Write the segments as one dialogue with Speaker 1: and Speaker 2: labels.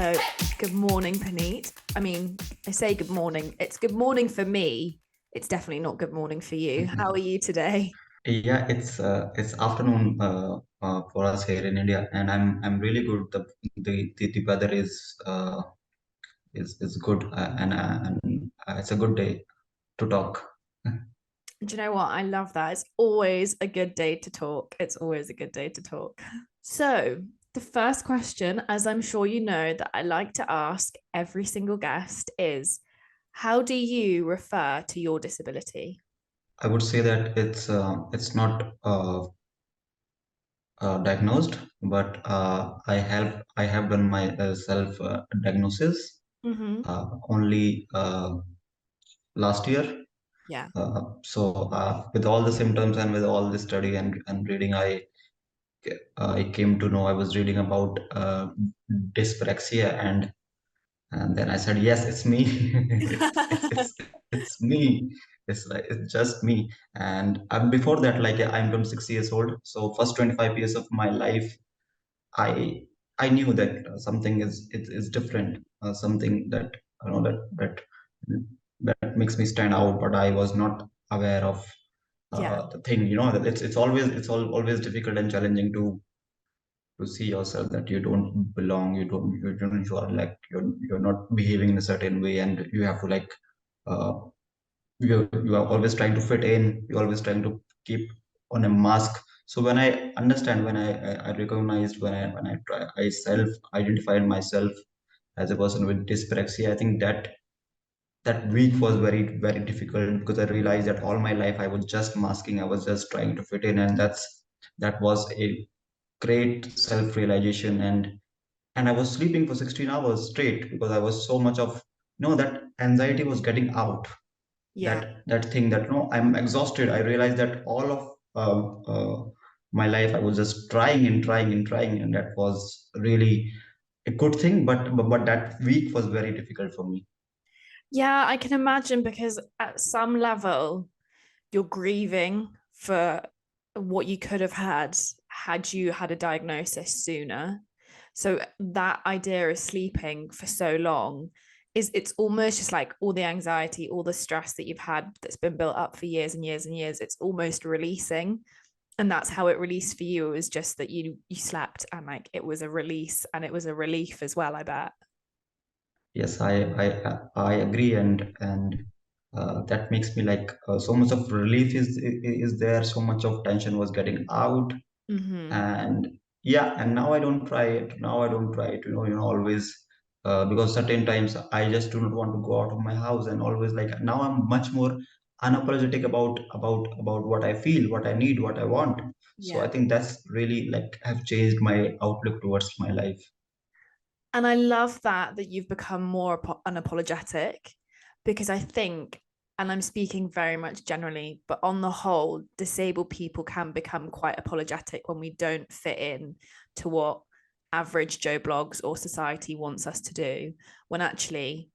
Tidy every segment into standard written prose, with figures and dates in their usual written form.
Speaker 1: So, good morning, Puneet. I mean, I say good morning. It's good morning for me. It's definitely not good morning for you. How are you today?
Speaker 2: Yeah, it's afternoon for us here in India, and I'm really good. The weather is good, and it's a good day to talk.
Speaker 1: Do you know what? I love that. It's always a good day to talk. It's always a good day to talk. So, the first question, as I'm sure you know, that I like to ask every single guest is, how do you refer to your disability?
Speaker 2: I would say that it's not diagnosed, but I have done my self diagnosis
Speaker 1: Mm-hmm.
Speaker 2: only last year.
Speaker 1: Yeah.
Speaker 2: With all the symptoms and with all the study and reading, I came to know I was reading about dyspraxia, and then I said, yes, it's me. It's me. It's like it's just me. And before that, like I'm 26 years old, so first 25 years of my life, I I knew that something is different, something that that makes me stand out, but I was not aware of
Speaker 1: Yeah.
Speaker 2: the thing. That it's always difficult and challenging to see yourself that you don't belong, you are like you're not behaving in a certain way, and you have to like uh, you are always trying to fit in, you're always trying to keep on a mask. So when I understand, when I recognized, when I self identified myself as a person with dyspraxia, I think that week was very very difficult, because I realized that all my life I was just masking, I was just trying to fit in, and that was a great self realization. And I was sleeping for 16 hours straight, because I was so much of that anxiety was getting out.
Speaker 1: Yeah.
Speaker 2: That thing that no, I'm exhausted. I realized that all of my life I was just trying and trying and trying, and that was really a good thing. But that week was very difficult for me.
Speaker 1: Yeah, I can imagine because at some level, you're grieving for what you could have had you had a diagnosis sooner. So that idea of sleeping for so long is it's almost just like all the anxiety, all the stress that you've had that's been built up for years and years and years, it's almost releasing. And that's how it released for you. It was just that you slept and like it was a release and it was a relief as well, I bet.
Speaker 2: Yes, I agree, and that makes me like so much of relief is there. So much of tension was getting out,
Speaker 1: Mm-hmm.
Speaker 2: and yeah, and now I don't try it. Now I don't try it. Always, because certain times I just do not want to go out of my house, and always like now I'm much more unapologetic about what I feel, what I need, what I want. So
Speaker 1: Yeah.
Speaker 2: I think that's really like have changed my outlook towards my life.
Speaker 1: And I love that you've become more unapologetic because I think, and I'm speaking very much generally, but on the whole, disabled people can become quite apologetic when we don't fit in to what average Joe blogs or society wants us to do, when actually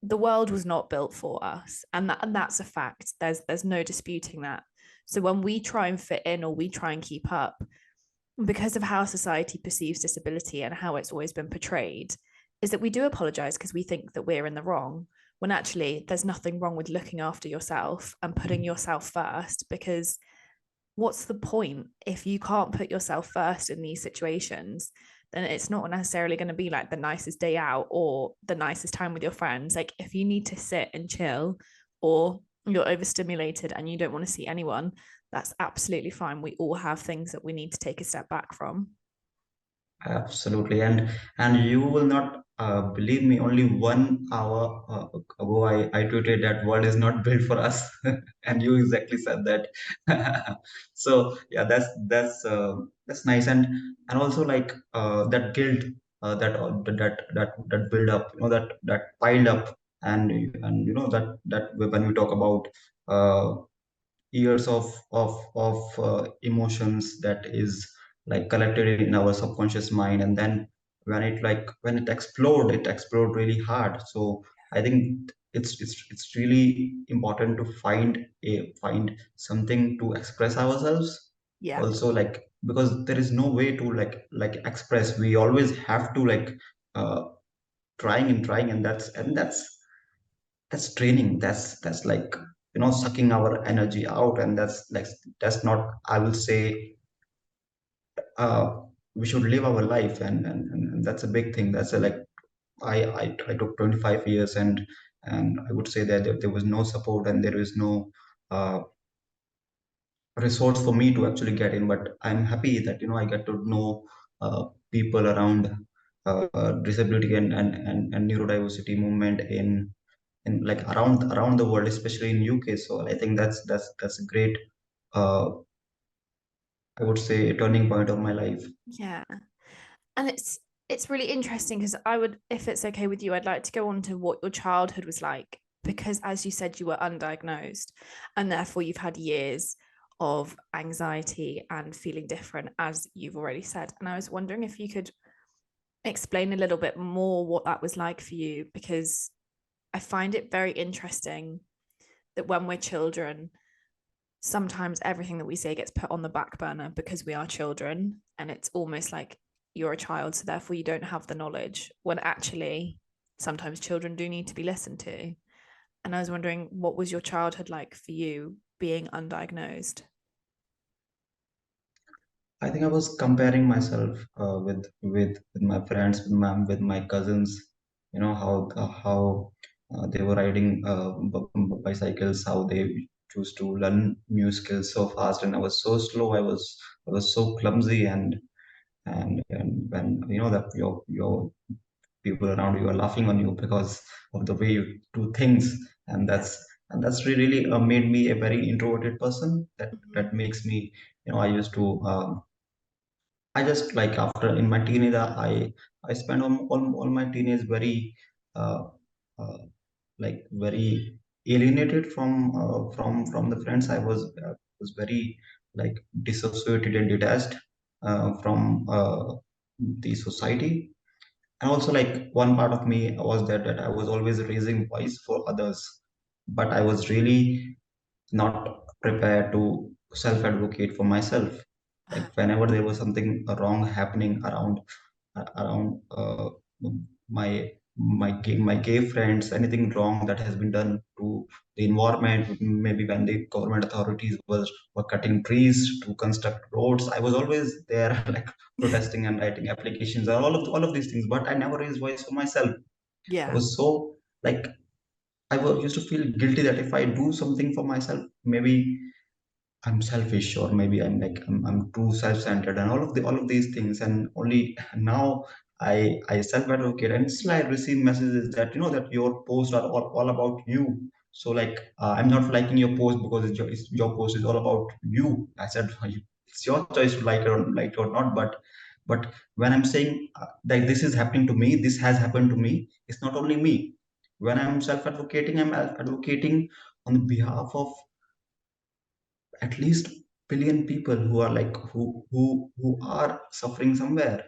Speaker 1: the world was not built for us. And that's a fact. There's no disputing that. So when we try and fit in or we try and keep up, because of how society perceives disability and how it's always been portrayed, is that we do apologize because we think that we're in the wrong, when actually there's nothing wrong with looking after yourself and putting yourself first. Because what's the point if you can't put yourself first in these situations? Then it's not necessarily going to be like the nicest day out or the nicest time with your friends. Like if you need to sit and chill, or you're overstimulated and you don't want to see anyone, that's absolutely fine. We all have things that we need to take a step back from.
Speaker 2: Absolutely, and you will not believe me. Only 1 hour ago, I tweeted that world is not built for us, and you exactly said that. So yeah, that's nice, and also like that guilt that build up, that piled up, and that when we talk about years of emotions that is like collected in our subconscious mind, and then when it explode really hard. So I think it's really important to find something to express ourselves
Speaker 1: Yeah.
Speaker 2: also, like because there is no way to like express. We always have to like trying, and that's training. That's like, sucking our energy out, and that's not, I will say, uh, we should live our life, and that's a big thing. That's a, like, I took 25 years, and I would say that there was no support, and there is no uh, resource for me to actually get in. But I'm happy that, I get to know people around disability and neurodiversity movement in like around the world, especially in UK. So I think that's a great, uh, I would say, a turning point of my life.
Speaker 1: Yeah. And it's really interesting because I would, if it's okay with you, I'd like to go on to what your childhood was like, because as you said, you were undiagnosed and therefore you've had years of anxiety and feeling different, as you've already said. And I was wondering if you could explain a little bit more what that was like for you, because I find it very interesting that when we're children, sometimes everything that we say gets put on the back burner because we are children, and it's almost like you're a child, so therefore you don't have the knowledge, when actually sometimes children do need to be listened to. And I was wondering, what was your childhood like for you being undiagnosed?
Speaker 2: I think I was comparing myself with my friends, with my cousins. How they were riding bicycles, how they choose to learn new skills so fast, and I was so slow. I was so clumsy, and when that your people around you are laughing on you because of the way you do things, and
Speaker 1: Yeah.
Speaker 2: that's really made me a very introverted person. That
Speaker 1: Mm-hmm.
Speaker 2: that makes me, I used to. I just, like, after in my teenager, I spent all my teenage very, uh, uh, like, very alienated from the friends. I was very, like, dissociated and detached from the society. And also, like, one part of me was that I was always raising voice for others, but I was really not prepared to self advocate for myself. Like, whenever there was something wrong happening around my gay friends, anything wrong that has been done to the environment, maybe when the government authorities were cutting trees to construct roads, I was always there, like, protesting and writing applications and all of these things. But I never raised voice for myself. I
Speaker 1: Yeah.
Speaker 2: was so, like, used to feel guilty that if I do something for myself, maybe I'm selfish, or maybe I'm too self-centered, and all of these things. And only now I self-advocate, and still I receive messages that, that your posts are all about you. So, like, I'm not liking your post because your post is all about you. I said, it's your choice to like it or not. But when I'm saying that this is happening to me, this has happened to me, it's not only me. When I'm self-advocating, I'm advocating on behalf of at least billion people who are, like, who are suffering somewhere.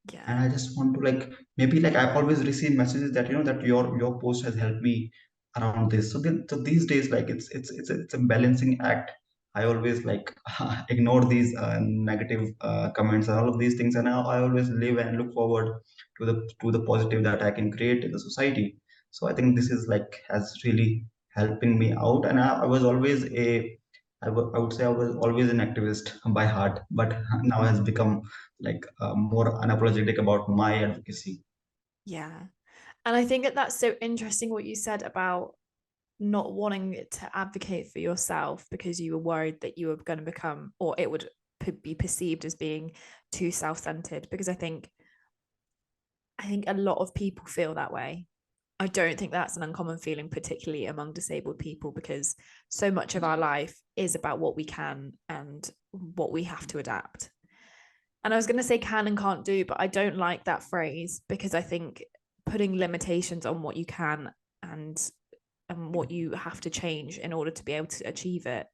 Speaker 2: And
Speaker 1: Yeah.
Speaker 2: I just want to, like, maybe, like, I always receive messages that, that your post has helped me around this. So these days, like, it's a balancing act. I always, like, ignore these negative comments and all of these things, and I always live and look forward to the positive that I can create in the society. So I think this is, like, has really helping me out. And I was always I would say I was always an activist by heart, but now has become, like, more unapologetic about my advocacy.
Speaker 1: Yeah. And I think that that's so interesting what you said about not wanting to advocate for yourself because you were worried that you were going to become, or it would be perceived as being too self-centered. Because I think a lot of people feel that way. I don't think that's an uncommon feeling, particularly among disabled people, because so much of our life is about what we can and what we have to adapt. And I was going to say can and can't do, but I don't like that phrase, because I think putting limitations on what you can and what you have to change in order to be able to achieve it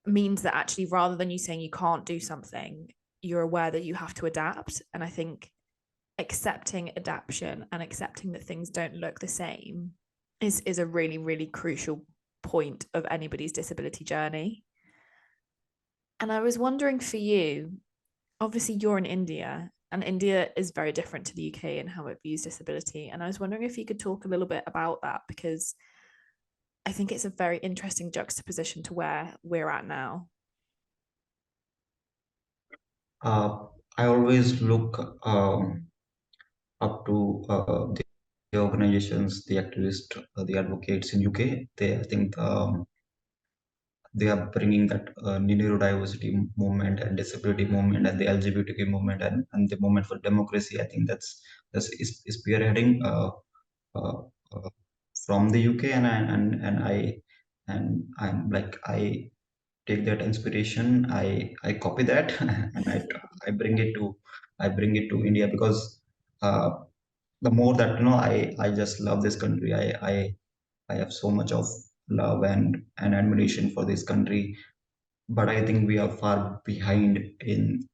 Speaker 1: means that actually, rather than you saying you can't do something, you're aware that you have to adapt. And I think accepting adaptation and accepting that things don't look the same is a really, really crucial point of anybody's disability journey. And I was wondering for you, obviously you're in India, And India is very different to the UK and how it views disability. And I was wondering if you could talk a little bit about that, because I think it's a very interesting juxtaposition to where we're at now.
Speaker 2: Uh, I always look up to the organizations, the activists, the advocates in UK. I think they are bringing that neurodiversity movement and disability movement and the LGBTQ movement and the movement for democracy. I think is spearheading uh, uh, from the UK, and I'm like I take that inspiration, I copy that, and I bring it to India, because uh, the more that I just love this country. I have so much of love and admiration for this country, but I think we are far behind in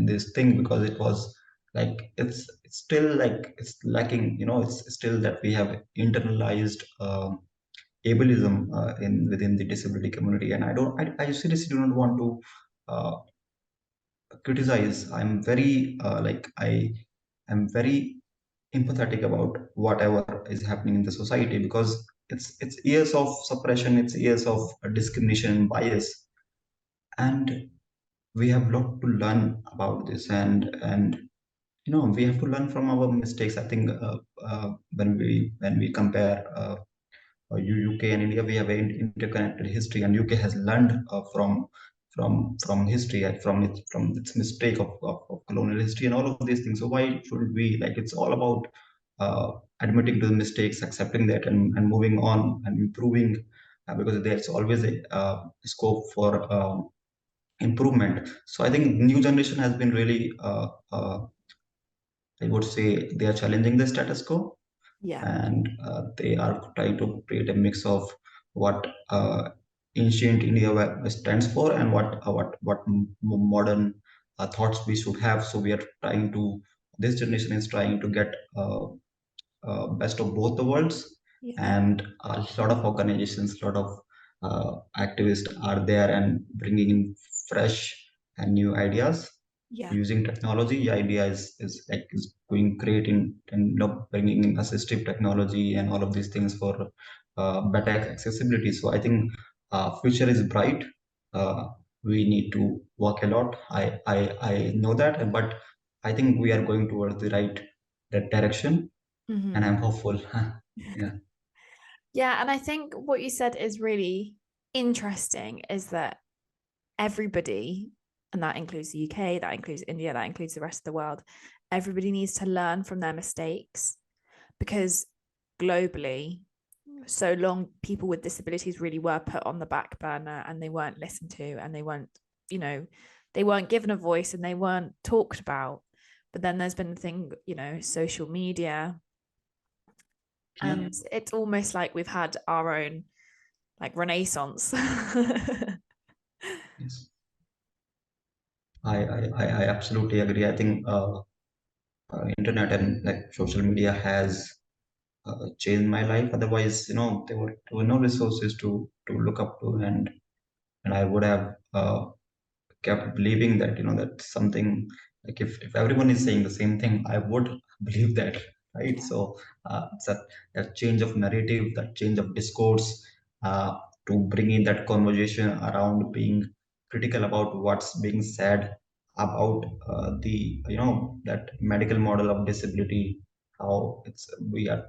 Speaker 2: this thing, because it was like it's still like it's lacking. It's still that we have internalized ableism in within the disability community, and I seriously do not want to uh, criticize. I'm very I'm very empathetic about whatever is happening in the society, because it's years of suppression, it's years of discrimination and bias, and we have a lot to learn about this, and we have to learn from our mistakes. I think when we compare UK and India, we have an interconnected history, and UK has learned from history, from its mistake of colonial history and all of these things. So why should we, like, it's all about uh, admitting to the mistakes, accepting that, and moving on and improving, because there's always a scope for improvement. So I think new generation has been really, I would say, they are challenging the status quo,
Speaker 1: Yeah.
Speaker 2: and they are trying to create a mix of what ancient India stands for, and what modern thoughts we should have. So we are trying to, this generation is trying to get best of both the worlds,
Speaker 1: Yeah.
Speaker 2: and a lot of organizations, a lot of activists are there and bringing in fresh and new ideas
Speaker 1: Yeah.
Speaker 2: using technology. The idea is going great in bringing in assistive technology and all of these things for better accessibility. So I think future is bright. Uh, we need to work a lot. I know that, but I think we are going towards the right that direction, and
Speaker 1: Mm-hmm.
Speaker 2: I'm hopeful. Yeah.
Speaker 1: Yeah. And I think what you said is really interesting, is that everybody, and that includes the UK, that includes India, that includes the rest of the world, everybody needs to learn from their mistakes, because globally, so long people with disabilities really were put on the back burner, and they weren't listened to, and they weren't, you know, they weren't given a voice, and they weren't talked about. But then there's been the thing, social media,
Speaker 2: Yeah.
Speaker 1: and it's almost like we've had our own like renaissance.
Speaker 2: Yes. I absolutely agree. I think internet and like social media has changed my life. Otherwise, there were no resources to look up to, and I would have kept believing that, that something, like, if everyone is saying the same thing, I would believe that, right?
Speaker 1: Yeah.
Speaker 2: So it's that change of narrative, that change of discourse, to bring in that conversation around being critical about what's being said about that medical model of disability, how we are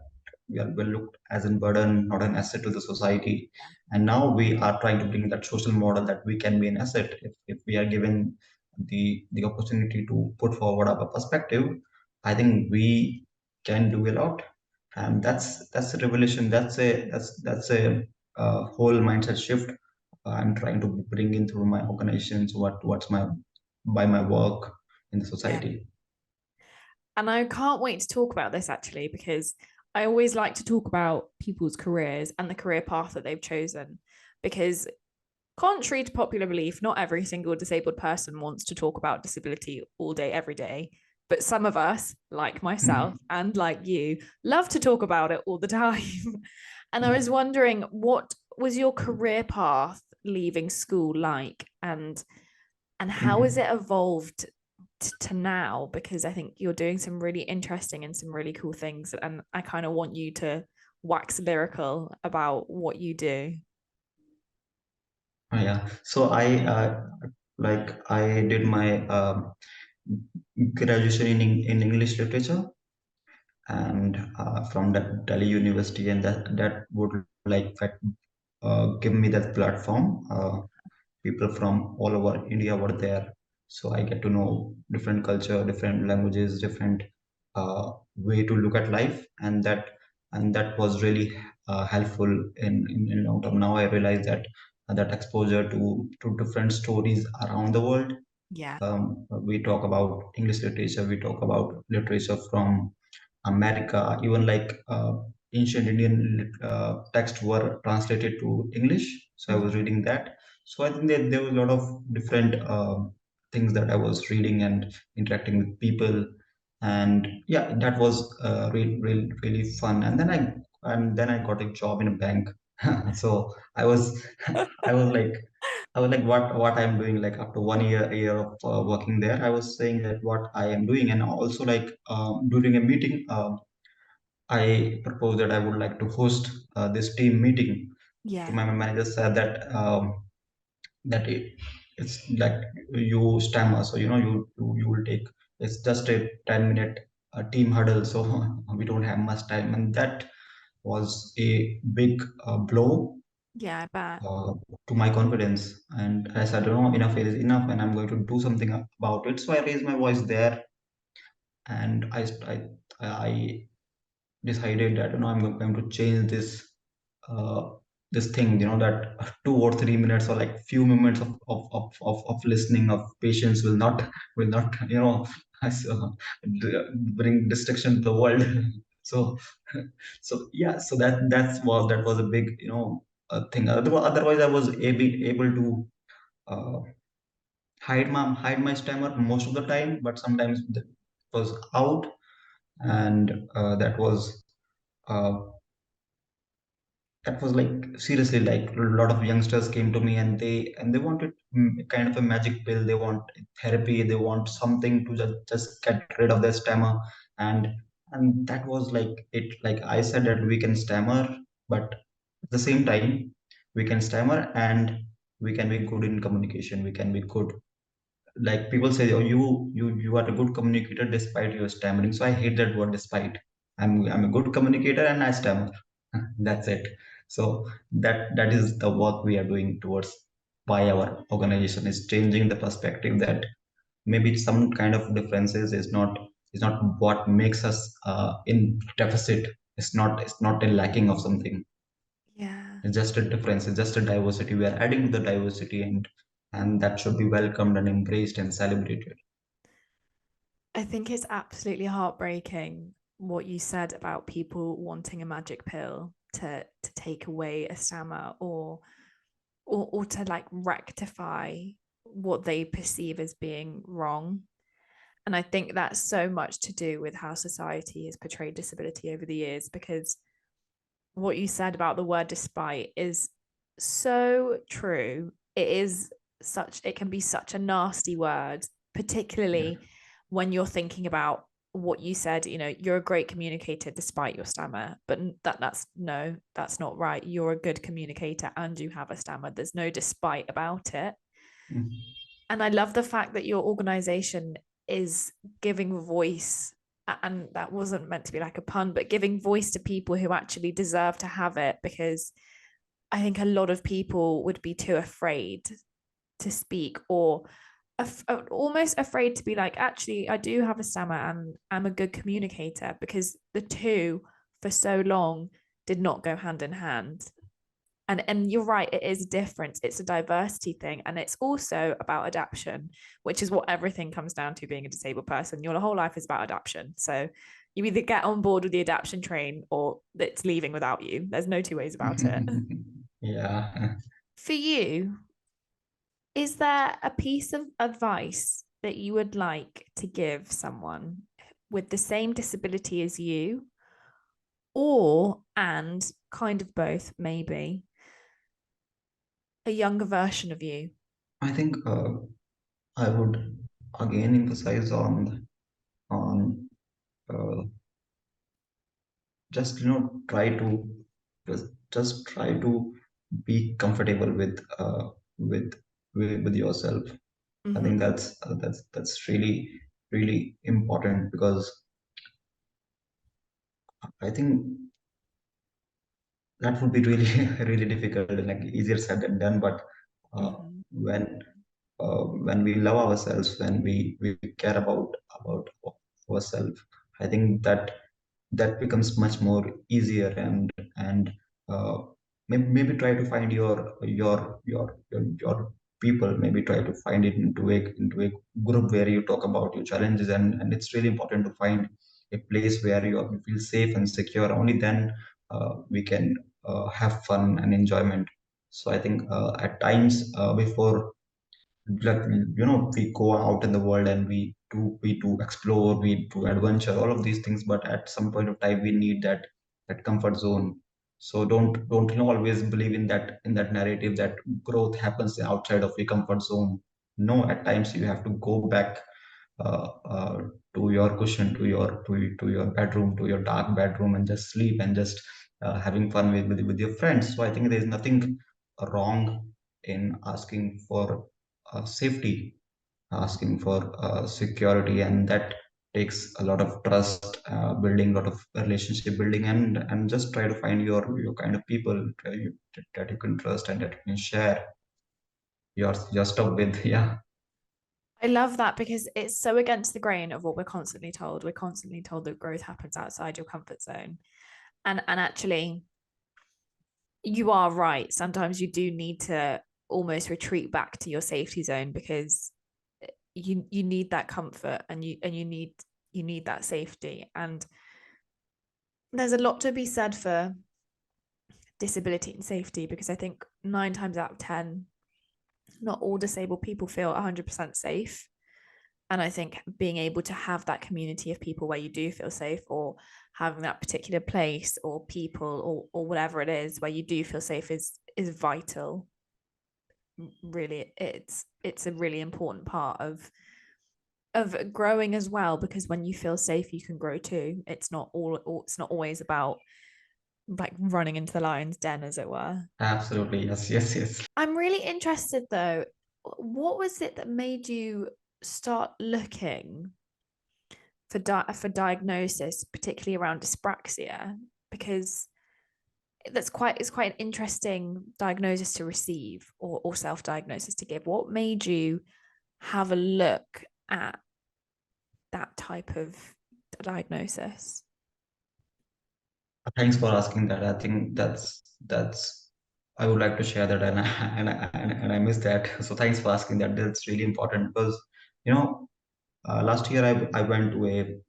Speaker 2: looked as a burden, not an asset to the society. And now we are trying to bring that social model that we can be an asset if we are given the opportunity to put forward our perspective. I think we can do a lot, and that's a revelation. That's a whole mindset shift I'm trying to bring in through my organizations. What's my by my work in the
Speaker 1: Yeah.
Speaker 2: society.
Speaker 1: And I can't wait to talk about this, actually, because I always like to talk about people's careers and the career path that they've chosen. Because, contrary to popular belief, not every single disabled person wants to talk about disability all day, every day. But some of us, like myself
Speaker 2: Mhm.
Speaker 1: and like you, love to talk about it all the time. And I
Speaker 2: Yeah.
Speaker 1: was wondering, what was your career path leaving school like? And how has
Speaker 2: Mhm.
Speaker 1: it evolved to now, because I think you're doing some really interesting and some really cool things. And I kind of want you to wax lyrical about what you do.
Speaker 2: Yeah. So I did my graduation in English literature, and from that Delhi University, and that would give me that platform. People from all over India were there, so I get to know different culture, different languages, different way to look at life, and that was really helpful in long term. Now I realize that that exposure to different stories around the world.
Speaker 1: Yeah.
Speaker 2: We talk about English literature, we talk about literature from America, even ancient Indian texts were translated to English. So I was
Speaker 1: Mm-hmm.
Speaker 2: reading that. So I think that there was a lot of different things that I was reading and interacting with people, and yeah, that was really fun. And then I got a job in a bank. So I was I was like what I'm doing, like after a year of working there. I was saying that what I am doing, and also during a meeting, I proposed that I would like to host this team meeting. So
Speaker 1: Yeah.
Speaker 2: my manager said that it's like you stammer, so you will take, it's just a 10-minute team huddle, so we don't have much time, and that was a big blow
Speaker 1: Yeah, I bet.
Speaker 2: uh, to my confidence. And I said, no, enough is enough, and I'm going to do something about it. So I raised my voice there, and I decided that I'm going to change uh, this thing. That 2 or 3 minutes, or like few moments of listening, of patience will not so, bring destruction to the world. So yeah, so that was a big thing. Otherwise I was able to uh, hide my stammer most of the time, but sometimes it was out, and uh, that was like seriously, like a lot of youngsters came to me, and they wanted kind of a magic pill. They want therapy, they want something to just get rid of their stammer. And and that was like it, like I said that we can stammer, but at the same time we can stammer and we can be good in communication, we can be good, like people say, oh, you are a good communicator despite your stammering. So I hate that word despite. I'm a good communicator and I stammer. That's it. So that is the work we are doing towards, why our organization is changing the perspective, that maybe some kind of differences is not what makes us in deficit. It's not a lacking of something.
Speaker 1: Yeah.
Speaker 2: It's just a difference. It's just a diversity. We are adding to the diversity, and that should be welcomed and embraced and celebrated.
Speaker 1: I think it's absolutely heartbreaking what you said about people wanting a magic pill to take away a stammer, or to like rectify what they perceive as being wrong. And I think that's so much to do with how society has portrayed disability over the years, because what you said about the word despite is so true. It can be such a nasty word,
Speaker 2: Yeah.
Speaker 1: particularly when you're thinking about what you said, you're a great communicator despite your stammer, but that's no, that's not right. You're a good communicator and you have a stammer. There's no despite about it.
Speaker 2: Mm.
Speaker 1: And I love the fact that your organization is giving voice, and that wasn't meant to be like a pun, but giving voice to people who actually deserve to have it, because I think a lot of people would be too afraid to speak, or almost afraid to be like, actually, I do have a stammer and I'm a good communicator, because the two for so long did not go hand in hand. And you're right, it is different, it's a diversity thing, and it's also about adaptation, which is what everything comes down to. Being a disabled person, your whole life is about adaptation. So you either get on board with the adaptation train or it's leaving without you. There's no two ways about it.
Speaker 2: Yeah.
Speaker 1: For you, is there a piece of advice that you would like to give someone with the same disability as you, or, and kind of both, maybe, a younger version of you?
Speaker 2: I think I would again emphasize on uh, just try to just try to be comfortable with with yourself. I think
Speaker 1: Mm-hmm.
Speaker 2: that's really important, because I think that would be really really difficult, like easier said than done. But uh,
Speaker 1: Mm-hmm.
Speaker 2: when when we love ourselves, when we care about ourselves, I think that becomes much more easier. And uh, maybe try to find your people. Maybe try to find it into a group where you talk about your challenges. And it's really important to find a place where you feel safe and secure. Only then we can have fun and enjoyment. So I think at times, before, like, we go out in the world and we do explore, we do adventure, all of these things, but at some point of time we need that comfort zone. So don't always believe in that narrative that growth happens outside of your comfort zone. No, at times you have to go back uh, uh, to your cushion, to your bedroom, to your dark bedroom, and just sleep, and just having fun with your friends. So I think there is nothing wrong in asking for safety, asking for security, and that takes a lot of trust building, a lot of relationship building, and just try to find your kind of people that you can trust and that you can share your stuff with. Yeah,
Speaker 1: I love that because it's so against the grain of what we're constantly told. We're constantly told that growth happens outside your comfort zone. And actually, you are right. Sometimes you do need to almost retreat back to your safety zone because you need that comfort and you need that safety. And there's a lot to be said for disability and safety because I think 9 times out of 10, not all disabled people feel 100% safe. And I think being able to have that community of people where you do feel safe, or having that particular place or people or whatever it is where you do feel safe is vital. Really, it's a really important part of growing as well, because when you feel safe you can grow too. It's not always about like running into the lion's den, as it were.
Speaker 2: absolutely. Yes, yes, yes.
Speaker 1: I'm really interested though, what was it that made you start looking for diagnosis, particularly around dyspraxia? Because it's quite an interesting diagnosis to receive, or self-diagnosis to give. What made you have a look at that type of diagnosis?
Speaker 2: Thanks for asking that. I think that's I would like to share that, and I missed that. So thanks for asking that. That's really important, because you know last year I went to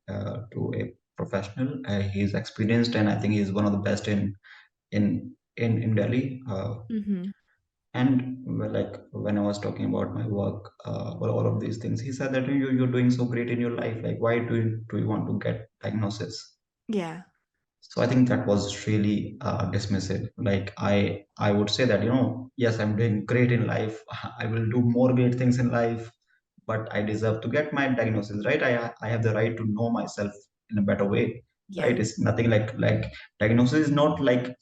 Speaker 2: a professional. He's experienced, and I think he's one of the best in Delhi.
Speaker 1: Mm-hmm.
Speaker 2: And well, like when I was talking about my work, all of these things, he said that you're doing so great in your life. Like, why do you want to get diagnosis?
Speaker 1: Yeah.
Speaker 2: So I think that was really dismissive. Like I would say that, yes, I'm doing great in life. I will do more great things in life, but I deserve to get my diagnosis, right? I have the right to know myself in a better way,
Speaker 1: Yeah.
Speaker 2: right? It's nothing like diagnosis is not like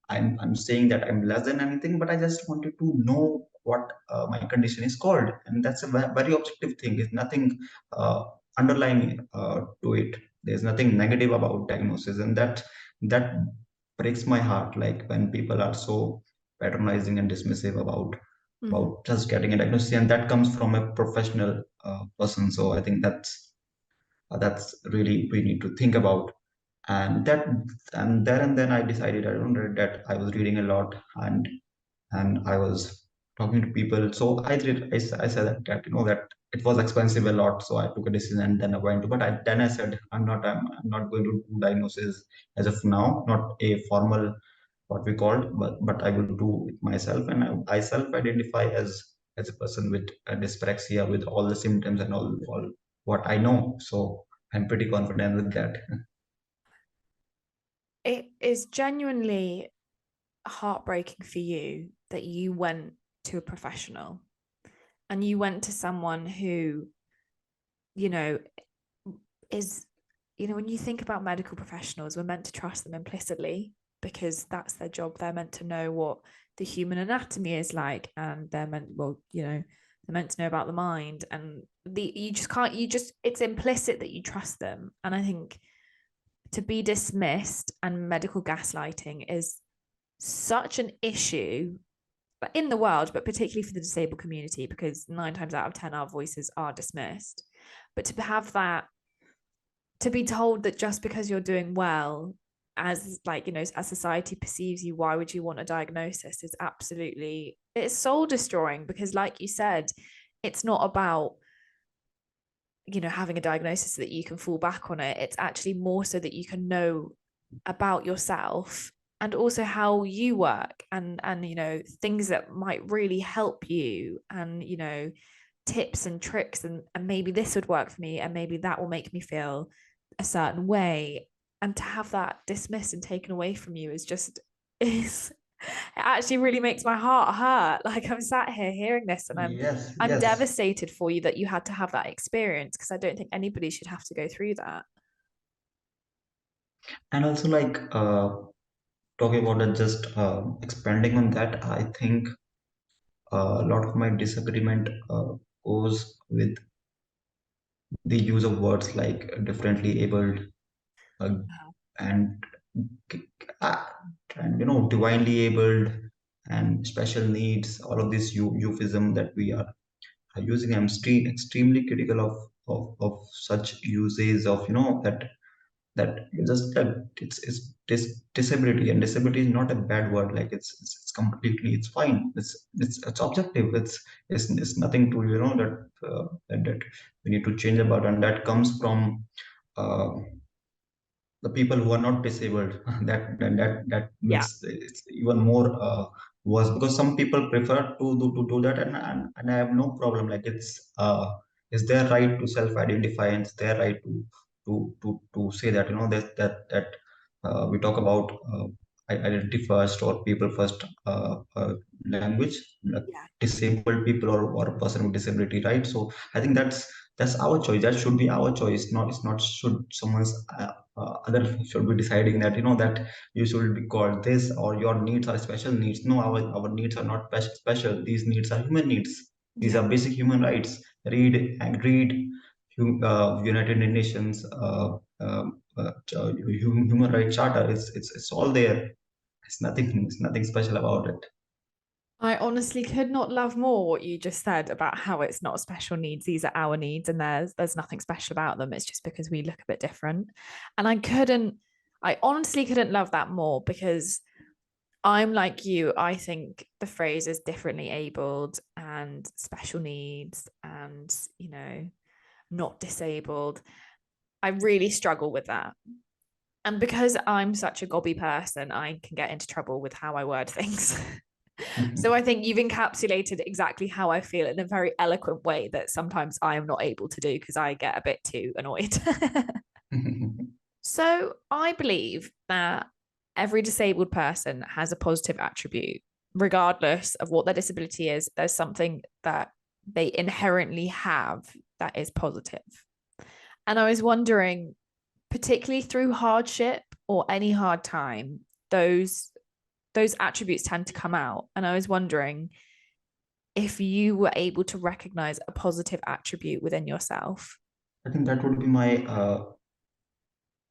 Speaker 2: I'm saying that I'm less than anything, but I just wanted to know what my condition is called, and that's a very objective thing. It's nothing underlying to it. There's nothing negative about diagnosis, and that breaks my heart. Like when people are so patronizing and dismissive
Speaker 1: Mm-hmm.
Speaker 2: about just getting a diagnosis, and that comes from a professional person. So I think that's really we need to think about. And there and then I decided, I don't read that, I was reading a lot, and I was talking to people. So I said that that it was expensive a lot, so I took a decision, and then I went to, but then I said, I'm not going to do diagnosis as of now, not a formal what we called, but I will do it myself. And I self identify as a person with dyspraxia, with all the symptoms and all what I know. So I'm pretty confident with that.
Speaker 1: It is genuinely heartbreaking for you that you went to a professional and you went to someone who you know, is, when you think about medical professionals, we're meant to trust them implicitly because that's their job. They're meant to know what the human anatomy is like, and they're meant, well, they're meant to know about the mind. And you just can't, it's implicit that you trust them. And I think to be dismissed and medical gaslighting is such an issue in the world, but particularly for the disabled community, because 9 times out of 10, our voices are dismissed. But to have that, to be told that just because you're doing well, as as society perceives you, why would you want a diagnosis, is absolutely, it's soul destroying. Because like you said, it's not about having a diagnosis so that you can fall back on it. It's actually more so that you can know about yourself and also how you work, and things that might really help you, and tips and tricks, and maybe this would work for me, and maybe that will make me feel a certain way. And to have that dismissed and taken away from you is just is it actually really makes my heart hurt. Like, I'm sat here hearing this, and
Speaker 2: Yes,
Speaker 1: I'm
Speaker 2: yes.
Speaker 1: devastated for you that you had to have that experience, because I don't think anybody should have to go through that.
Speaker 2: And also, like, talking about it, just expanding on that, I think a lot of my disagreement goes with the use of words like differently abled, uh, and uh, and divinely abled and special needs. All of this euphemism that we are using, I'm extremely critical of such uses of that you just disability. And disability is not a bad word. Like, it's completely, it's fine, it's objective, it's nothing to that we need to change about. And that comes from uh, the people who are not disabled. That
Speaker 1: Yeah.
Speaker 2: makes it even more worse, because some people prefer to do that. And I have no problem. Like, it's their right to self-identify, and it's their right to say that, that we talk about identity first, or people first, language, like
Speaker 1: Yeah.
Speaker 2: disabled people, or a person with disability, right? So I think that's our choice. That should be our choice. Not, it's not should someone's other should be deciding that, that you should be called this, or your needs are special needs. No, our needs are not special. These needs are human needs. These
Speaker 1: Yeah.
Speaker 2: are basic human rights. Read United Nations human rights charter. It's all there. It's nothing special about it.
Speaker 1: I honestly could not love more what you just said about how it's not special needs. These are our needs, and there's nothing special about them. It's just because we look a bit different. And I honestly couldn't love that more, because I'm like you. I think the phrase is differently abled and special needs and, not disabled. I really struggle with that. And because I'm such a gobby person, I can get into trouble with how I word things. So I think you've encapsulated exactly how I feel in a very eloquent way that sometimes I am not able to do, because I get a bit too annoyed. So I believe that every disabled person has a positive attribute, regardless of what their disability is. There's something that they inherently have that is positive. And I was wondering, particularly through hardship or any hard time, those attributes tend to come out. And I was wondering if you were able to recognize a positive attribute within yourself.
Speaker 2: I think that would be my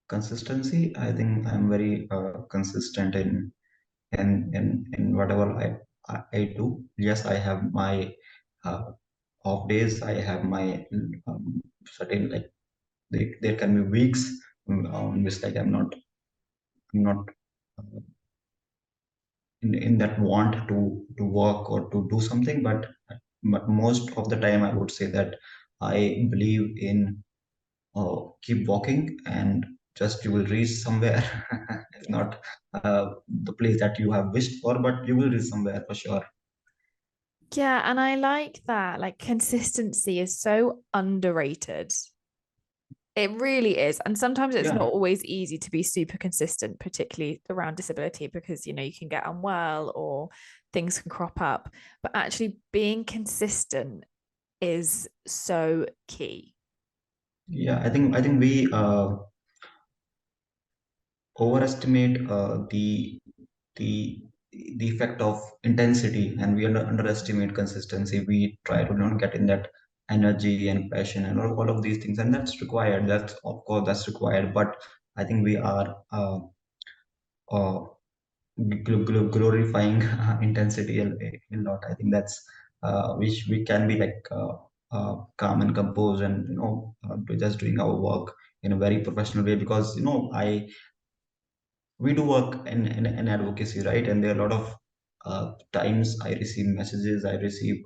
Speaker 2: consistency. I think I'm very consistent in whatever I do. Yes, I have my uh, off days. I have my certain, like, there can be weeks on which, like, I'm not uh, in that want to work or to do something. But most of the time, I would say that I believe in keep walking, and just you will reach somewhere. It's
Speaker 1: Yeah.
Speaker 2: not the place that you have wished for, but you will reach somewhere for sure.
Speaker 1: Yeah, and I like that. Like, consistency is so underrated. It really is. And sometimes it's not
Speaker 2: Yeah,
Speaker 1: always easy to be super consistent, particularly around disability, because, you can get unwell or things can crop up. But actually being consistent is so key.
Speaker 2: Yeah, I think we overestimate the the effect of intensity, and we underestimate consistency. We try to not get in that energy and passion and all of these things, and that's required. That's, of course, that's required. But I think we are uh, glorifying intensity a lot. I think that's we can be like calm and composed, and just doing our work in a very professional way, because we do work in advocacy, right? And there are a lot of times I receive messages, I receive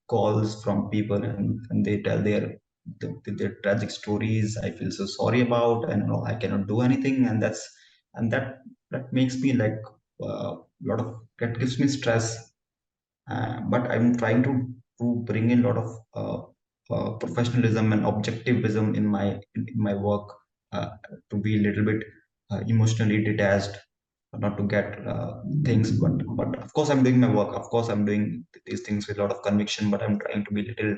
Speaker 2: calls from people, and they tell their tragic stories. I feel so sorry about, and I cannot do anything, and that makes me like a lot of that gives me stress. But I'm trying to bring in a lot of professionalism and objectivism in my work, to be a little bit emotionally detached, not to get things. But of course, I'm doing my work. Of course, I'm doing these things with a lot of conviction. But I'm trying to be a little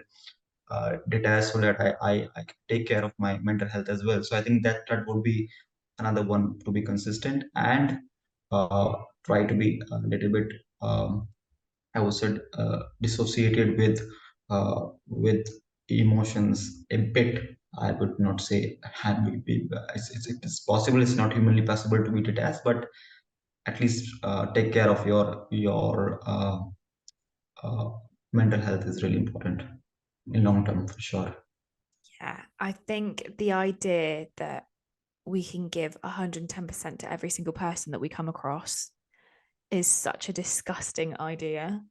Speaker 2: detached, so that I can take care of my mental health as well. So I think that would be another one, to be consistent and uh, try to be a little bit. I was dissociated with emotions a bit. I would not say it's possible. It's not humanly possible to be detached, but at least take care of your uh, mental health is really important in long term, for sure.
Speaker 1: Yeah, I think the idea that we can give 110% to every single person that we come across is such a disgusting idea,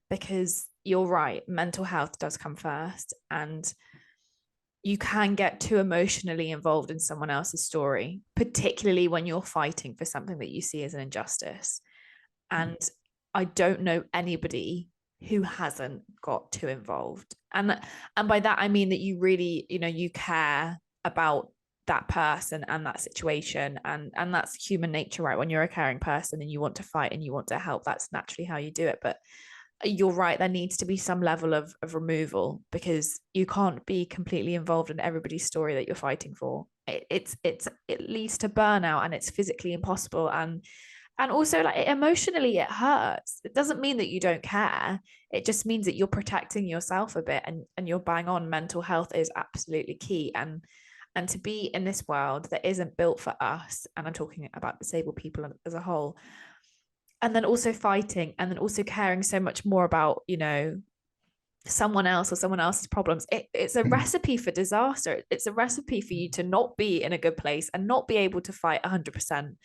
Speaker 1: because you're right, mental health does come first, and you can get too emotionally involved in someone else's story, particularly when you're fighting for something that you see as an injustice. And I don't know anybody who hasn't got too involved. And by that I mean that you really, you care about that person and that situation, and that's human nature, right? When you're a caring person and you want to fight and you want to help, that's naturally how you do it. But you're right, there needs to be some level of removal, because you can't be completely involved in everybody's story that you're fighting for. It leads to burnout, and it's physically impossible, and also, like, emotionally it hurts. It doesn't mean that you don't care, it just means that you're protecting yourself a bit, and you're bang on. Mental health is absolutely key, and to be in this world that isn't built for us, and I'm talking about disabled people as a whole, and then also fighting, and then also caring so much more about someone else or someone else's problems. It's a recipe for disaster. It's a recipe for you to not be in a good place and not be able to fight 100%.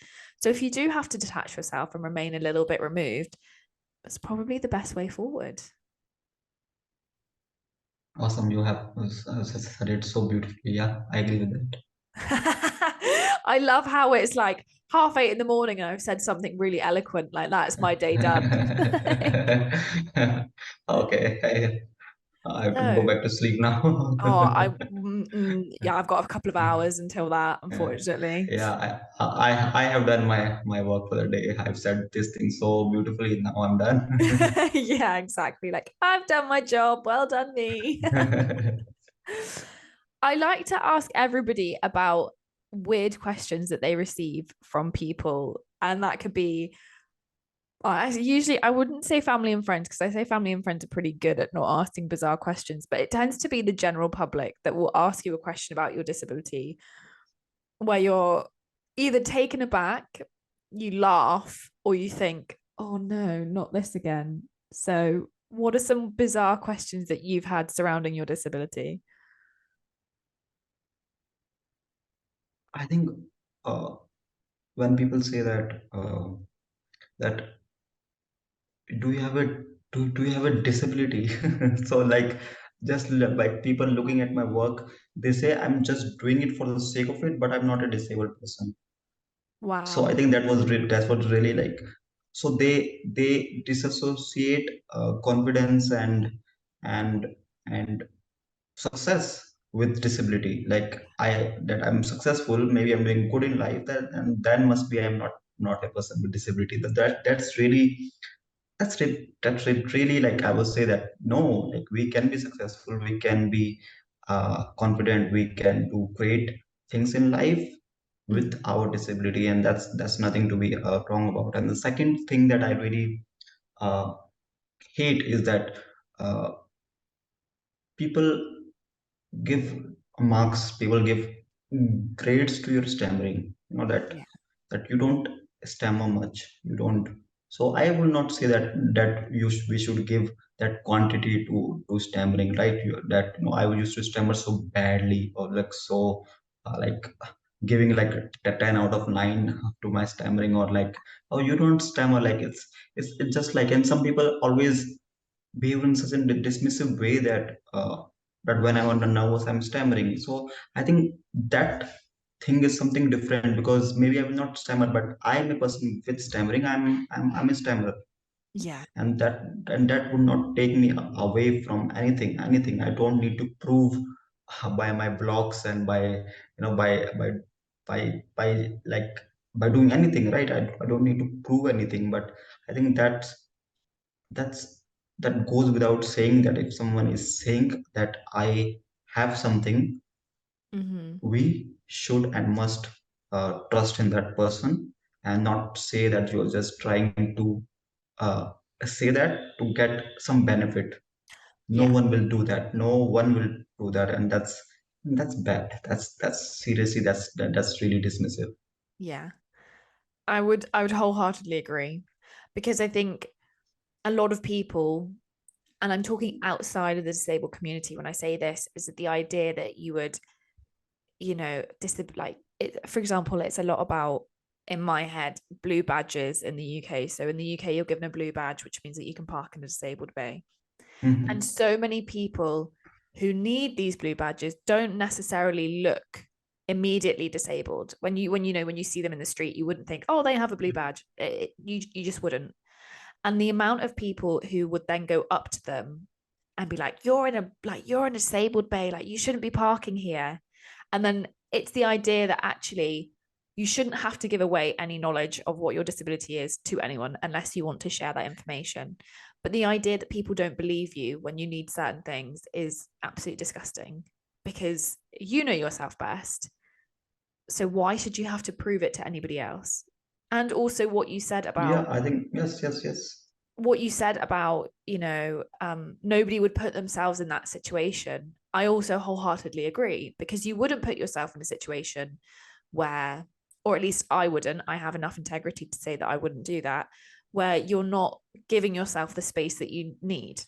Speaker 1: So if you do have to detach yourself and remain a little bit removed, that's probably the best way forward.
Speaker 2: Awesome, you have said it so beautifully. Yeah, I agree with that.
Speaker 1: I love how it's like 8:30 in the morning and I've said something really eloquent like that. It's my day done.
Speaker 2: Okay, I have to go
Speaker 1: So,
Speaker 2: back to sleep now.
Speaker 1: yeah, I've got a couple of hours until that, unfortunately.
Speaker 2: Yeah, I have done my work for the day. I've said this thing so beautifully. Now I'm done.
Speaker 1: Yeah, exactly. Like, I've done my job. Well done, me. I like to ask everybody about weird questions that they receive from people. And that could be, usually, I wouldn't say family and friends, because I say family and friends are pretty good at not asking bizarre questions, but it tends to be the general public that will ask you a question about your disability where you're either taken aback, you laugh, or you think, oh no, not this again. So, what are some bizarre questions that you've had surrounding your disability?
Speaker 2: I think when people say that do you have a do you have a disability? So like, just like people looking at my work, they say I'm just doing it for the sake of it, but I'm not a disabled person. So I
Speaker 1: Wow.
Speaker 2: think that's what really like. So they disassociate confidence and and success with disability. Like, I'm successful, maybe I'm doing good in life, that and then must be I'm not a person with disability. That's really really, like, I would say that no, like, we can be successful, we can be confident we can do great things in life with
Speaker 1: Mhm.
Speaker 2: our disability, and that's nothing to be wrong about. And the second thing that I really uh, hate is that uh, people give marks, people give grades to your stammering, that
Speaker 1: Yeah.
Speaker 2: you don't stammer much, you don't. So I will not say that we should give that quantity to stammering, right? That I used to stammer so badly, or like so like giving like a 10 out of 9 to my stammering, or like, oh, you don't stammer, like it's just like. And some people always behave in such a dismissive way that when I'm under nervous, I'm stammering. So I think that thing is something different, because maybe I will not stammer, but I'm a person with stammering. I'm a stammerer,
Speaker 1: Yeah.
Speaker 2: and that would not take me away from anything. I don't need to prove by my blogs and by like by doing anything, right? I don't need to prove anything. But I think that's that goes without saying, that if someone is saying that I have something,
Speaker 1: Hmm.
Speaker 2: we should and must trust in that person, and not say that you're just trying to uh, say that to get some benefit. No
Speaker 1: Yeah.
Speaker 2: one will do that, no one will do that, and that's bad. That's seriously, that's really dismissive.
Speaker 1: Yeah. I would wholeheartedly agree because I think a lot of people, and I'm talking outside of the disabled community when I say this, is that the idea that you would, like it, for example, it's a lot about, in my head, blue badges in the UK. So in the UK, you're given a blue badge, which means that you can park in a disabled bay. And
Speaker 2: Mhm.
Speaker 1: so many people who need these blue badges don't necessarily look immediately disabled. When you see them in the street, you wouldn't think, oh, they have a blue badge. You just wouldn't. And the amount of people who would then go up to them and be like, you're in a disabled bay, like you shouldn't be parking here. And then it's the idea that actually you shouldn't have to give away any knowledge of what your disability is to anyone unless you want to share that information. But the idea that people don't believe you when you need certain things is absolutely disgusting, because you know yourself best. So why should you have to prove it to anybody else? And also
Speaker 2: Yeah, I think yes, yes, yes.
Speaker 1: what you said about, nobody would put themselves in that situation. I also wholeheartedly agree, because you wouldn't put yourself in a situation where, or at least I wouldn't, I have enough integrity to say that I wouldn't do that, where you're not giving yourself the space that you need,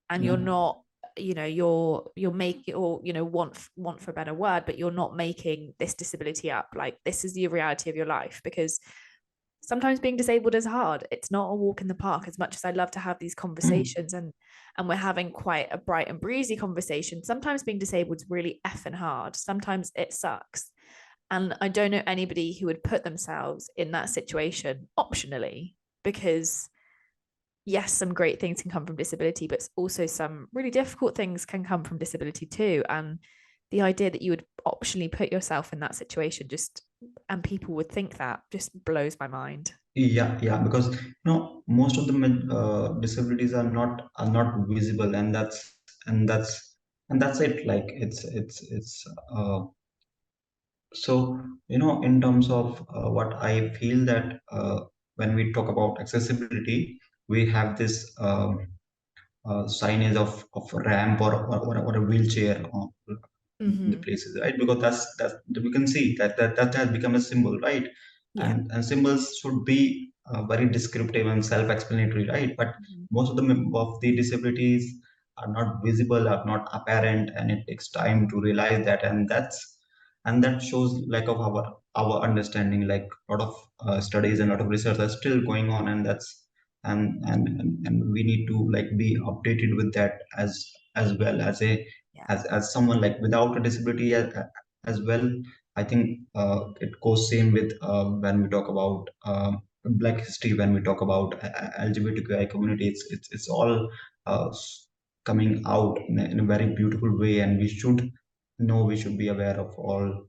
Speaker 1: and
Speaker 2: Yeah.
Speaker 1: you're not, you're making, or want for a better word, but you're not making this disability up like this is the reality of your life. Because sometimes being disabled is hard. It's not a walk in the park. As much as I love to have these
Speaker 2: Mm.
Speaker 1: conversations, and we're having quite a bright and breezy conversation, sometimes being disabled is really effing hard. Sometimes it sucks. And I don't know anybody who would put themselves in that situation optionally, because yes, some great things can come from disability, but also some really difficult things can come from disability too. And the idea that you would optionally put yourself in that situation, just, and people would think that, just blows my mind.
Speaker 2: Yeah, yeah, because most of the disabilities are not visible, and that's it. Like it's so in terms of what I feel, that when we talk about accessibility, we have this signage of a ramp, or a wheelchair in the
Speaker 1: Mm-hmm.
Speaker 2: places, right? Because that's we can see that has become a symbol, right?
Speaker 1: Yeah.
Speaker 2: And symbols should be very descriptive and self-explanatory, right? But
Speaker 1: Mhm.
Speaker 2: most of the disabilities are not visible, are not apparent, and it takes time to realize that. And that shows lack of our understanding. Like a lot of studies and a lot of research are still going on, and that's and we need to like be updated with that, as well as a
Speaker 1: Yeah.
Speaker 2: as someone like without a disability as well. I think it goes same with when we talk about Black history, when we talk about LGBTQI community. It's all coming out in a very beautiful way, and we should be aware of all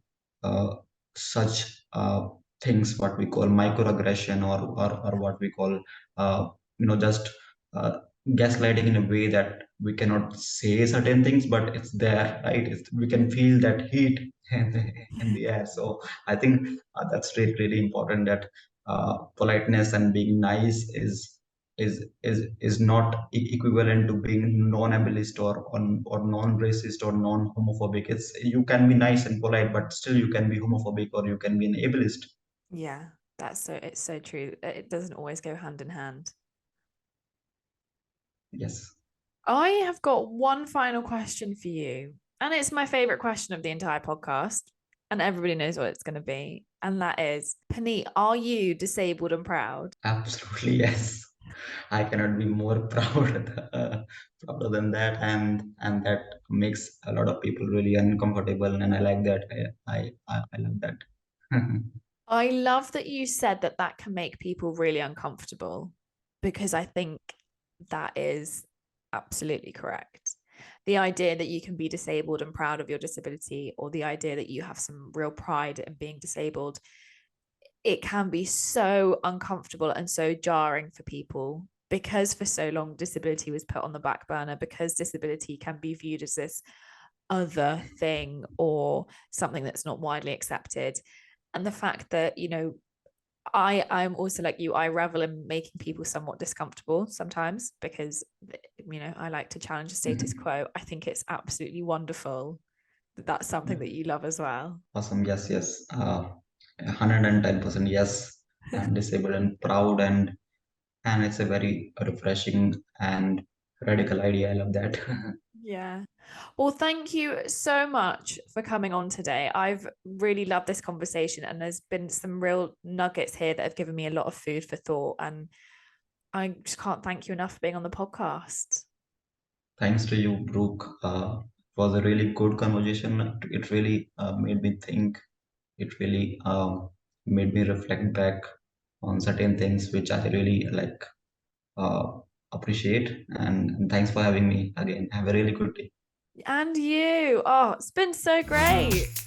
Speaker 2: such things, what we call microaggression, or what we call uh, just uh, gaslighting in a way that we cannot say certain things, but it's there, right? We can feel that heat in the air. So I think that's really, really important, that politeness and being nice is not equivalent to being non-ableist or non-racist or non-homophobic. It's, you can be nice and polite, but still you can be homophobic or you can be an ableist.
Speaker 1: Yeah, it's so true. It doesn't always go hand in hand.
Speaker 2: Yes.
Speaker 1: I have got one final question for you, and it's my favorite question of the entire podcast, and everybody knows what it's going to be. And that is, Puneet, are you disabled and proud?
Speaker 2: Absolutely, yes. I cannot be more proud, prouder than that, and that makes a lot of people really uncomfortable, and I like that. I love that.
Speaker 1: I love that you said that that can make people really uncomfortable, because I think that is absolutely correct. The idea that you can be disabled and proud of your disability, or the idea that you have some real pride in being disabled, it can be so uncomfortable and so jarring for people, because for so long disability was put on the back burner, because disability can be viewed as this other thing or something that's not widely accepted. And the fact that, I'm also like you, I revel in making people somewhat discomfortable sometimes, because I like to challenge the status
Speaker 2: Mhm.
Speaker 1: quo. I think it's absolutely wonderful that that's something that you love as well.
Speaker 2: Awesome. Yes, yes. 110% yes. I'm disabled and proud, and it's a very refreshing and radical idea. I love that.
Speaker 1: Yeah. Well, thank you so much for coming on today. I've really loved this conversation, and there's been some real nuggets here that have given me a lot of food for thought. And I just can't thank you enough for being on the podcast.
Speaker 2: Thanks to you, Brooke. It was a really good conversation. It really made me think. It really made me reflect back on certain things which I really like, uh, appreciate. And thanks for having me again. Have a really good day.
Speaker 1: And you. Oh, it's been so great.